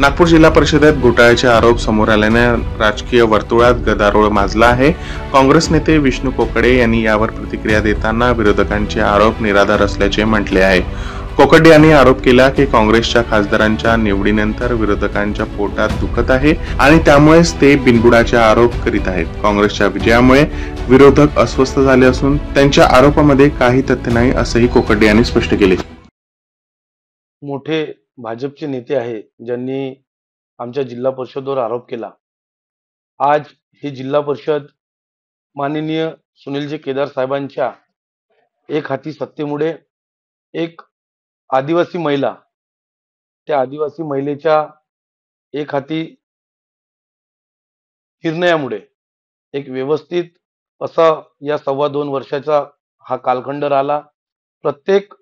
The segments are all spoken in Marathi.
नागपूर जिल्हा परिषदेत घोटाळ्याचे आरोप समोर आल्याने राजकीय वर्तुळात गदारोळ माजला आहे। काँग्रेस नेते विष्णू कोकडे यांनी यावर प्रतिक्रिया देताना विरोधकांचे आरोप निराधार असल्याचे म्हटले आहे। कोकडे यांनी आरोप केला की काँग्रेसच्या खासदारांच्या निवडीनंतर विरोधकांच्या पोटात दुखत आहे आणि त्यामुळेच ते बिनबुडाचे आरोप करीत आहेत। काँग्रेसच्या विजयामुळे विरोधक अस्वस्थ झाले असून त्यांच्या आरोपामध्ये काही तथ्य नाही असंही कोकडे यांनी स्पष्ट केले। मोठे भाजपचे नेते आहे ज्यांनी आमच्या जिल्हा परिषदेवर आरोप केला। आज ही जिल्हा परिषद माननीय सुनीलजी केदार साहेबांच्या एक हाती सत्तेमुळे एक आदिवासी महिला, त्या आदिवासी महिलेच्या एक हाती निर्णयामुळे एक व्यवस्थित असा या 2.25 वर्षाचा हा कालखंड राहिला। प्रत्येक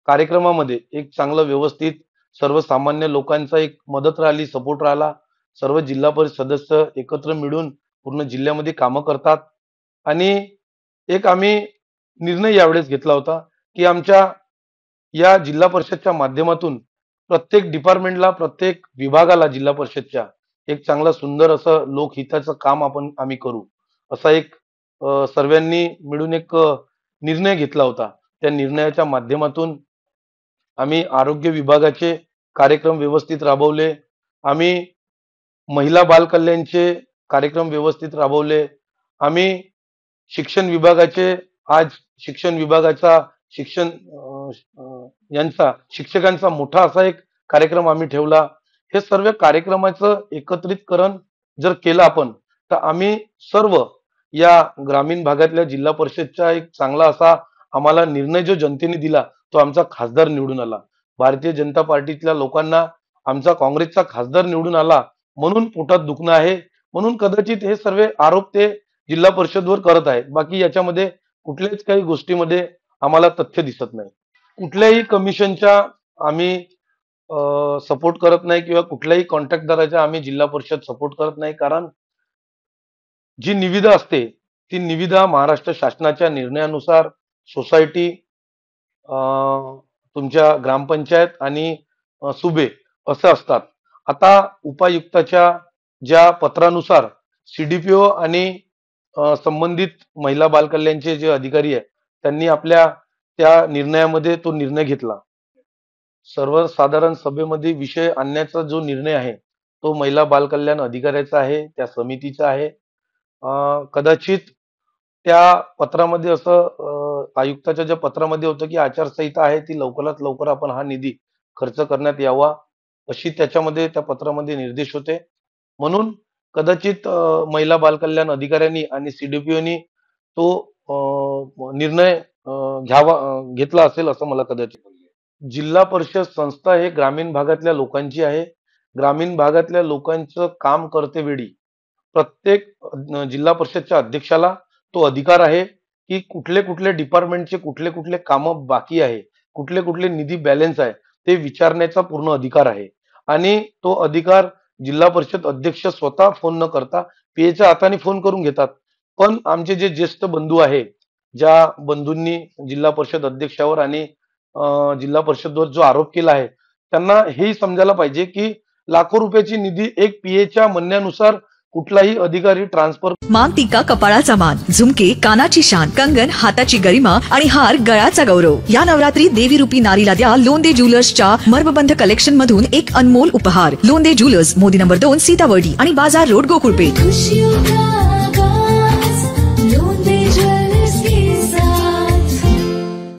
कार्यक्रमामध्ये एक चांगलं व्यवस्थित सर्वसामान्य लोकांचा एक मदत राहिली, सपोर्ट राहिला। सर्व जिल्हा परिषद सदस्य एकत्र मिळून पूर्ण जिल्ह्यामध्ये कामं करतात आणि एक आम्ही निर्णय यावेळेस घेतला होता की आमच्या या जिल्हा परिषदच्या माध्यमातून प्रत्येक डिपार्टमेंटला, प्रत्येक विभागाला जिल्हा परिषदच्या एक चांगला सुंदर असं लोकहिताचं काम आम्ही करू, असा एक सर्वांनी मिळून एक निर्णय घेतला होता। त्या निर्णयाच्या माध्यमातून आम्ही आरोग्य विभागाचे कार्यक्रम व्यवस्थित राबवले, आम्ही महिला बाल कल्याणचे कार्यक्रम व्यवस्थित राबवले, आम्ही शिक्षण विभागाचे आज शिक्षण विभागाचा शिक्षकांचा मोठा असा एक कार्यक्रम आम्ही ठेवला। हे सर्व कार्यक्रमाचं एकत्रितकरण जर केलं आपण तर आम्ही सर्व या ग्रामीण भागातल्या जिल्हा परिषदचा एक चांगला असा आम्हाला निर्णय जो जनतेने दिला तो आमचा खासदार निवडून आला। भारतीय जनता पार्टीतल्या लोकांना आमचा काँग्रेसचा खासदार निवडून आला म्हणून पोटात दुखणं आहे, म्हणून कदाचित हे सर्व आरोप ते जिल्हा परिषदवर करत आहेत। बाकी याच्यामध्ये कुठल्याच काही गोष्टीमध्ये आम्हाला तथ्य दिसत नाही। कुठल्याही कमिशनच्या आम्ही सपोर्ट करत नाही किंवा कुठल्याही कॉन्ट्रॅक्टदाराचा आम्ही जिल्हा परिषद सपोर्ट करत नाही, कारण जी निविदा असते ती निविदा महाराष्ट्र शासनाच्या निर्णयानुसार सोसायटी, तुमच्या ग्रामपंचायत आणि सुबे असं असतात। आता उपायुक्ताच्या ज्या पत्रानुसार CDPO आणि संबंधित महिला बाल कल्याणचे जे अधिकारी आहे त्यांनी आपल्या त्या निर्णयामध्ये तो निर्णय घेतला। सर्वसाधारण सभेमध्ये विषय आणण्याचा जो निर्णय आहे तो महिला बाल कल्याण अधिकाऱ्याचा आहे, त्या समितीचा आहे। कदाचित त्या पत्रामध्ये असं आयुक्ताच्या ज्या पत्रामध्ये होतं की आचारसंहिता आहे ती लवकरात लवकर आपण हा निधी खर्च करण्यात यावा अशी त्याच्यामध्ये त्या पत्रामध्ये निर्देश होते, म्हणून कदाचित महिला बाल कल्याण अधिकाऱ्यांनी आणि CDPOनी तो निर्णय घेतला असेल असं मला कदाचित। जिल्हा परिषद संस्था हे ग्रामीण भागातल्या लोकांची आहे। ग्रामीण भागातल्या लोकांचं काम करते वेळी प्रत्येक जिल्हा परिषदच्या अध्यक्षाला तो अधिकार आहे की कुठले कुठले डिपार्टमेंटचे कुठले कुठले कामं बाकी आहे, कुठले कुठले निधी बॅलन्स आहे ते विचारण्याचा पूर्ण अधिकार आहे। आणि तो अधिकार जिल्हा परिषद अध्यक्ष स्वतः फोन न करता PAच्या हाताने फोन करून घेतात। पण आमचे जे ज्येष्ठ बंधू आहे, ज्या बंधूंनी जिल्हा परिषद अध्यक्षावर आणि जिल्हा परिषदवर जो आरोप केला आहे त्यांना हेही समजायला पाहिजे की लाखो रुपयाची निधी एक PAच्या म्हणण्यानुसार कुठलाही अधिकारी ट्रान्सफर। मांग टीका कपाळाचा मान, झुमके कानाची शान, कंगन हाताची गरिमा आणि हार गळ्याचा गौरव। या नवरात्री देवी रूपी नारीला द्या लोंदे ज्वेलर्सच्या मर्मबंध कलेक्शन मधून एक अनमोल उपहार। लोंदे ज्वेलर्स, मोदी नंबर 2, सीतावर्डी आणि बाजार रोड, गोकुळपेठ।